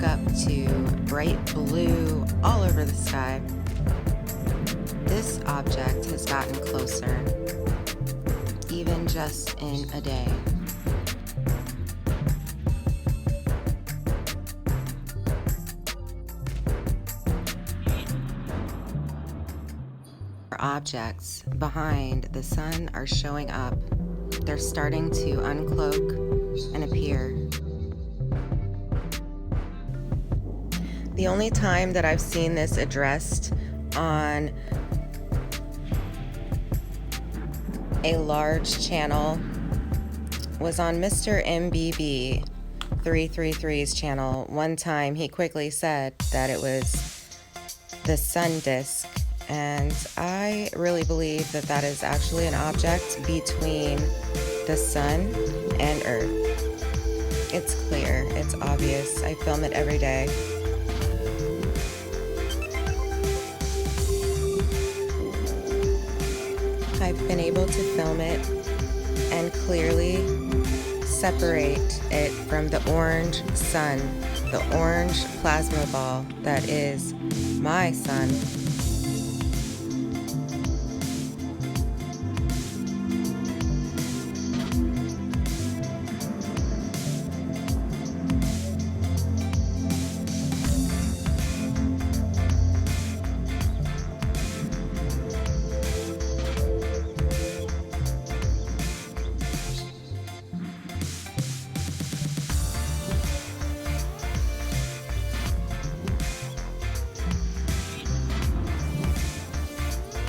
woke up to bright blue all over the sky. This object has gotten closer, even just in a day. Objects behind the sun are showing up. They're starting to uncloak and appear. The only time that I've seen this addressed on a large channel was on Mr. MBB 333's channel. One time he quickly said that it was the sun disk, and I really believe that that is actually an object between the sun and Earth. It's clear, it's obvious. I film it every day. I've been able to film it and clearly separate it from the orange sun, the orange plasma ball that is my sun.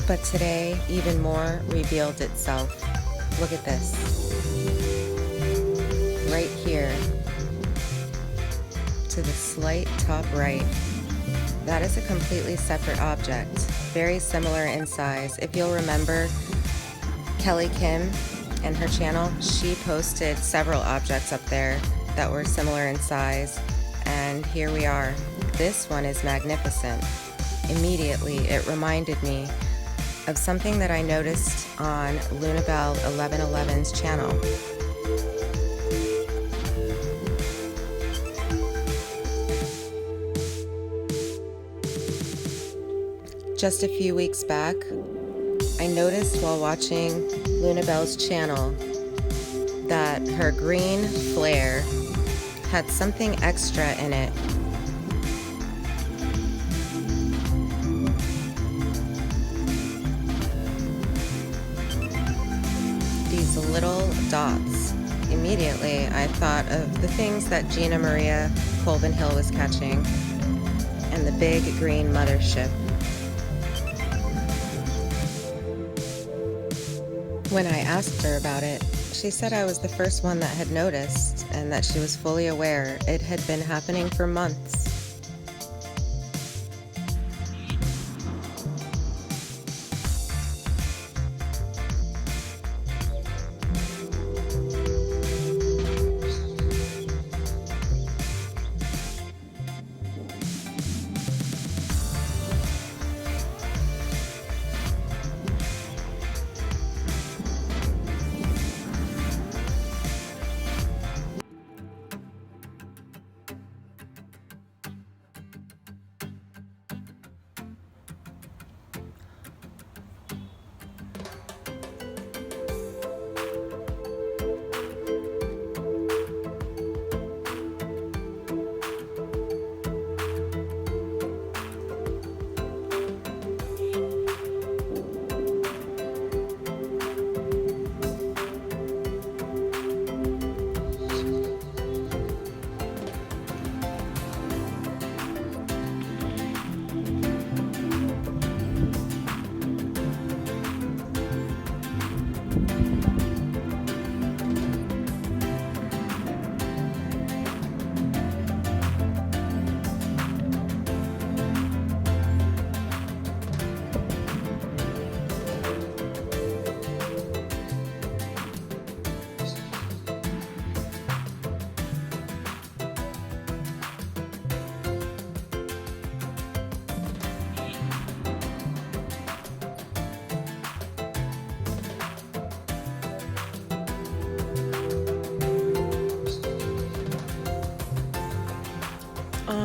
But today, even more revealed itself. Look at this. Right here, to the slight top right. That is a completely separate object, very similar in size. If you'll remember, Kelly Kim and her channel, she posted several objects up there that were similar in size, and here we are. This one is magnificent. Immediately, it reminded me of something that I noticed on Lunabelle 1111's channel. Just a few weeks back, I noticed while watching Lunabelle's channel that her green flare had something extra in it. These little dots. Immediately, I thought of the things that Gina Maria Colvin Hill was catching and the big green mothership. When I asked her about it, she said I was the first one that had noticed and that she was fully aware it had been happening for months.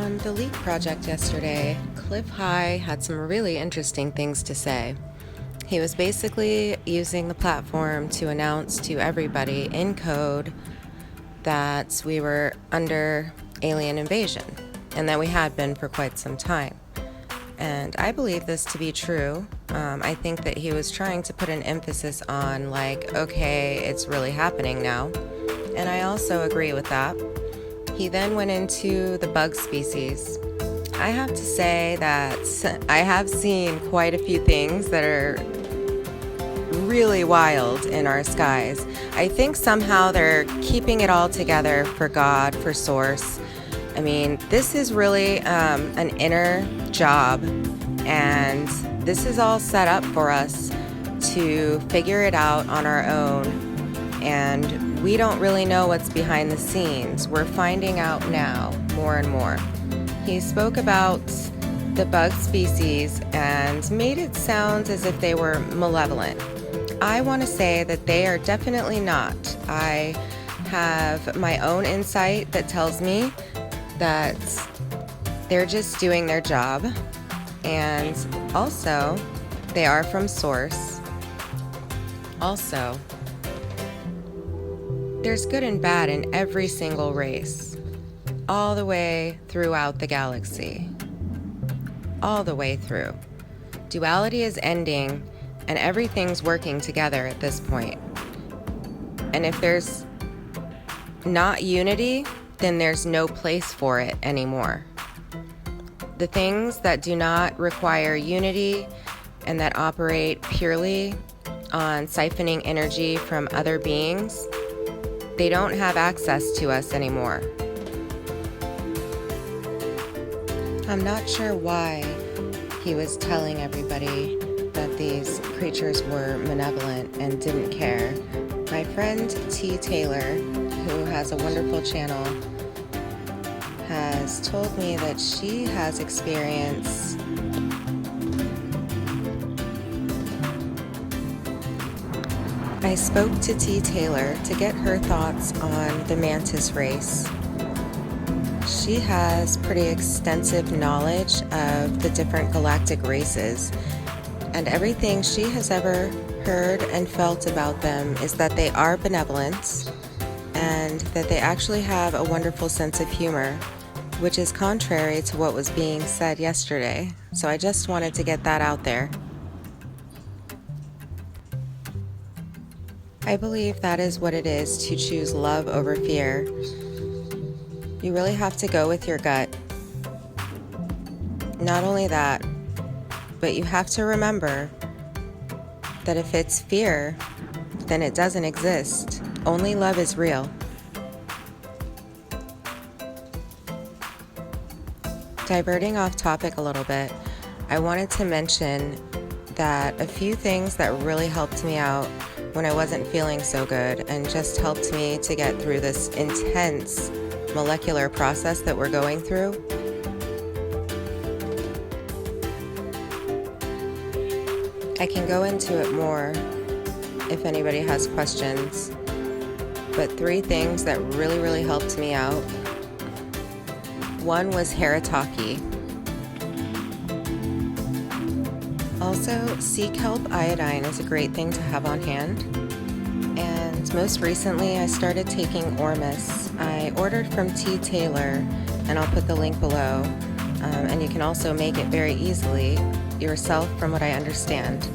On the leak project yesterday, Clif had some really interesting things to say. He was basically using the platform to announce to everybody in code that we were under alien invasion, and that we had been for quite some time. And I believe this to be true. I think that he was trying to put an emphasis on, like, okay, it's really happening now. And I also agree with that. He then went into the bug species. I have to say that I have seen quite a few things that are really wild in our skies. I think somehow they're keeping it all together for God, for Source. I mean, this is really an inner job, and this is all set up for us to figure it out on our own. And we don't really know what's behind the scenes. We're finding out now more and more. He spoke about the bug species and made it sound as if they were malevolent. I want to say that they are definitely not. I have my own insight that tells me that they're just doing their job, and also they are from Source. Also, there's good and bad in every single race, all the way throughout the galaxy, all the way through. Duality is ending, and everything's working together at this point. And if there's not unity, then there's no place for it anymore. The things that do not require unity and that operate purely on siphoning energy from other beings, they don't have access to us anymore. I'm not sure why he was telling everybody that these creatures were malevolent and didn't care. My friend T. Taylor, who has a wonderful channel, has told me that she has experienced I spoke to T. Taylor to get her thoughts on the mantis race. She has pretty extensive knowledge of the different galactic races, and everything she has ever heard and felt about them is that they are benevolent and that they actually have a wonderful sense of humor, which is contrary to what was being said yesterday. So I just wanted to get that out there. I believe that is what it is to choose love over fear. You really have to go with your gut. Not only that, but you have to remember that if it's fear, then it doesn't exist. Only love is real. Diverting off topic a little bit, I wanted to mention that a few things that really helped me out when I wasn't feeling so good and just helped me to get through this intense molecular process that we're going through. I can go into it more if anybody has questions, but 3 things that really helped me out. One was Harataki. Also, sea kelp iodine is a great thing to have on hand. And most recently, I started taking Ormus. I ordered from T. Taylor, and I'll put the link below. And you can also make it very easily yourself, from what I understand.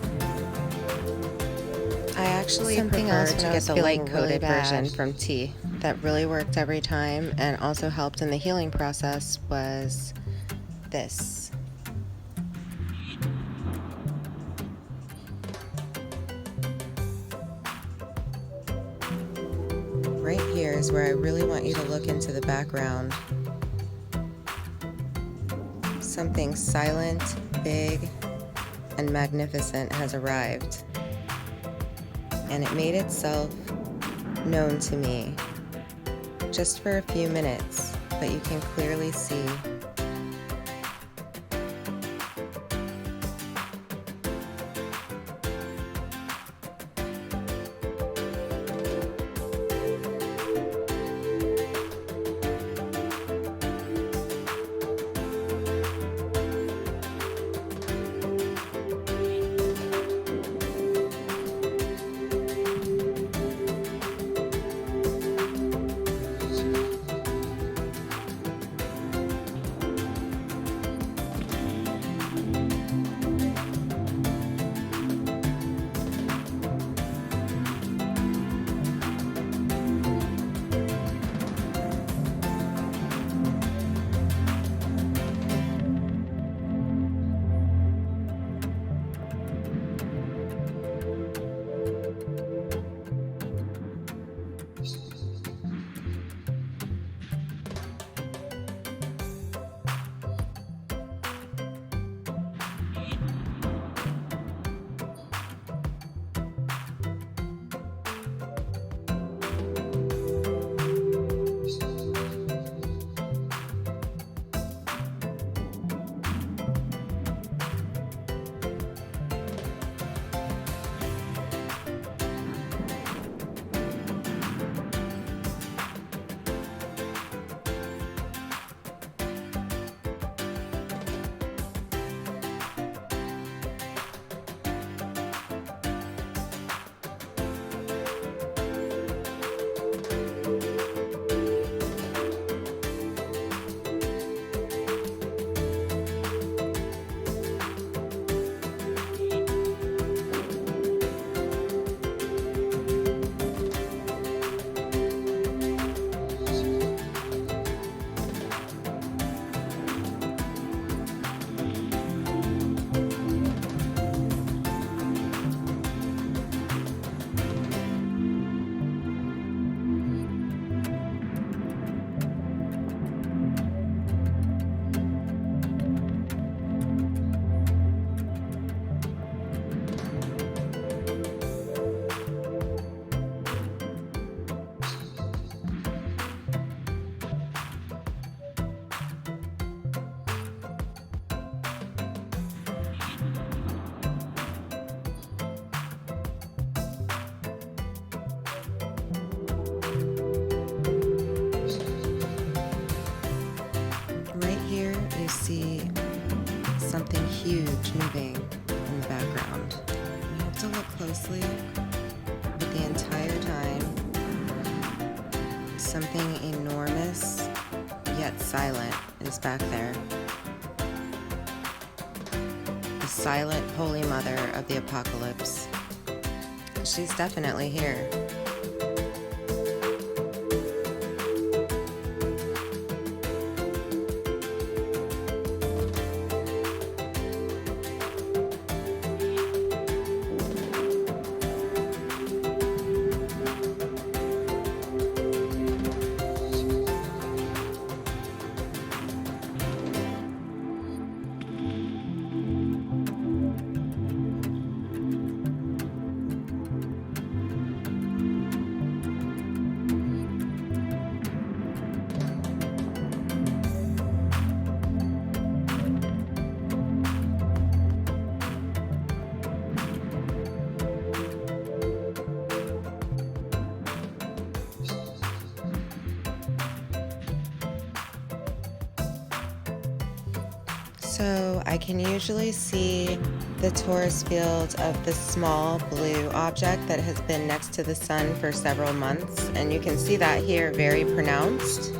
I actually prefer to get the light-coated version from T. That really worked every time and also helped in the healing process was this. Right here is where I really want you to look into the background. Something silent, big, and magnificent has arrived. And it made itself known to me just for a few minutes, but you can clearly see. huge moving in the background. You have to look closely, but the entire time, something enormous yet silent is back there. The silent Holy Mother of the Apocalypse. She's definitely here. So I can usually see the torus field of the small blue object that has been next to the sun for several months, and you can see that here very pronounced.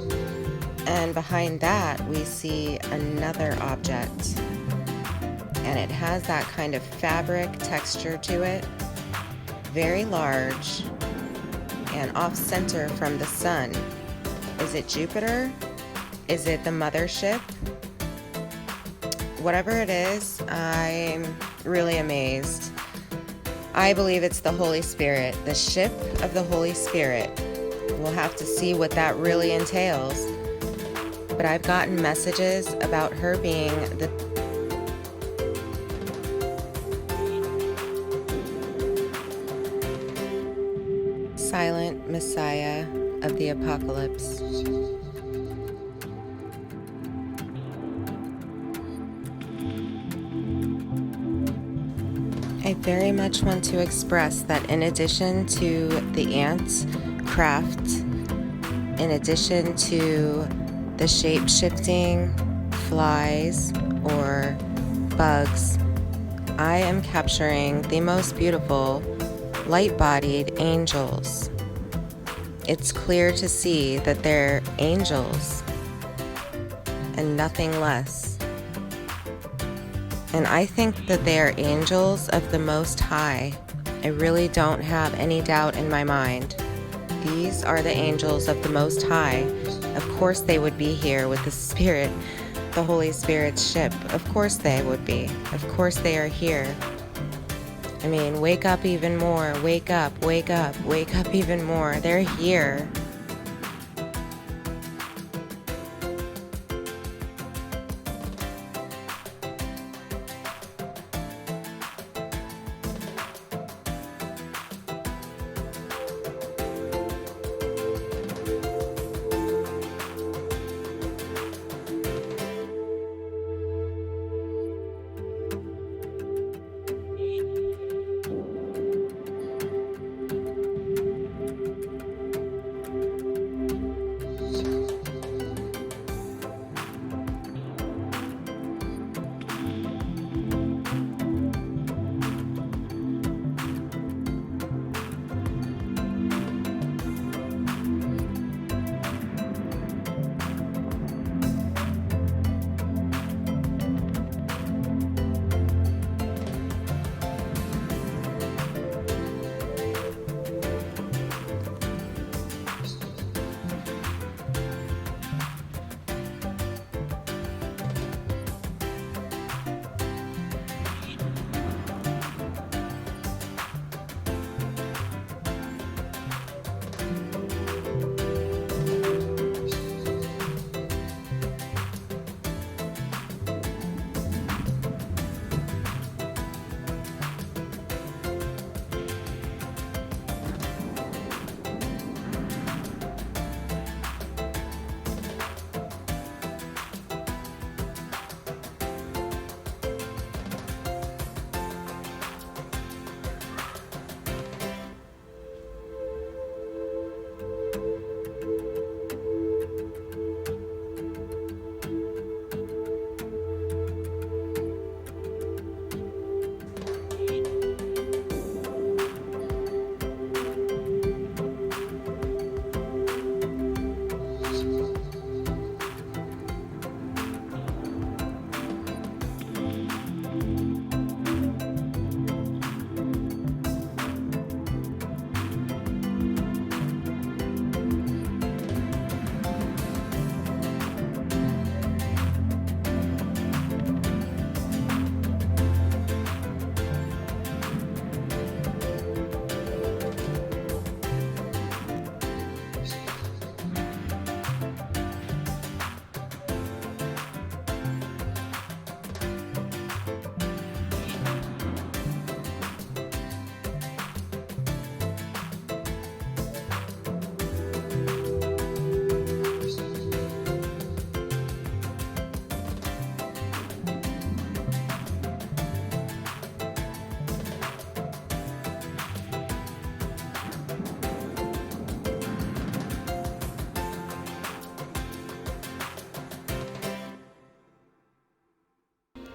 And behind that we see another object, and it has that kind of fabric texture to it, very large and off center from the sun. Is it Jupiter? Is it the mothership? Whatever it is, I'm really amazed. I believe it's the Holy Spirit, the ship of the Holy Spirit. We'll have to see what that really entails. But I've gotten messages about her being the silent Messiah of the Apocalypse. I very much want to express that in addition to the ants' craft, in addition to the shape-shifting flies or bugs, I am capturing the most beautiful light-bodied angels. It's clear to see that they're angels and nothing less. And I think that they are angels of the Most High. I really don't have any doubt in my mind. These are the angels of the Most High. Of course they would be here with the Spirit, the Holy Spirit's ship. Of course they would be. Of course they are here. I mean, wake up even more. Wake up, wake up, wake up even more. They're here.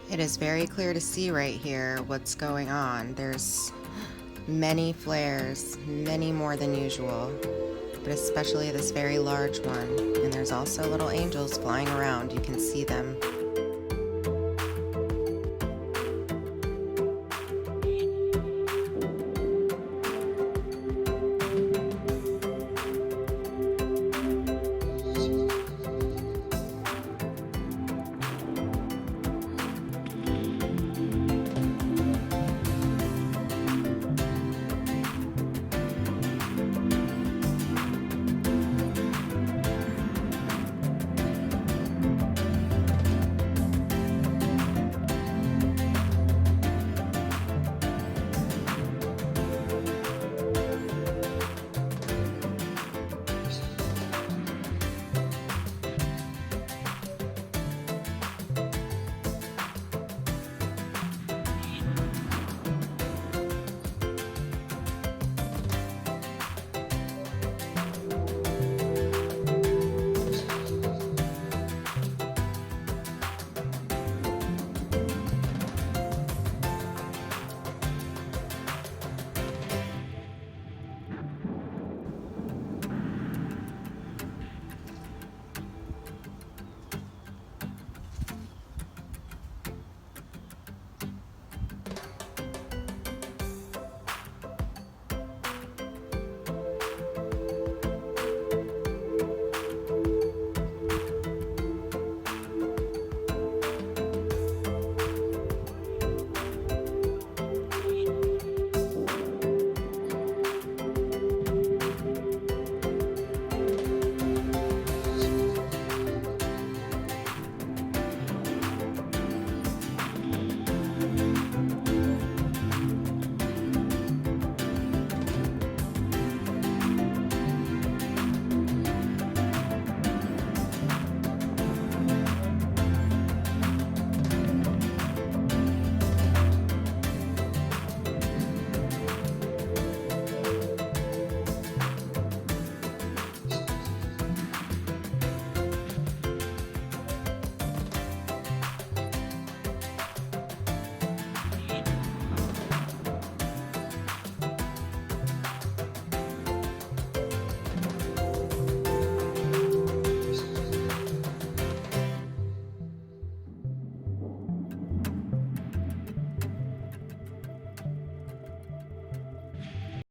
It is very clear to see right here what's going on. There's many flares, many more than usual, but especially this very large one. And there's also little angels flying around. You can see them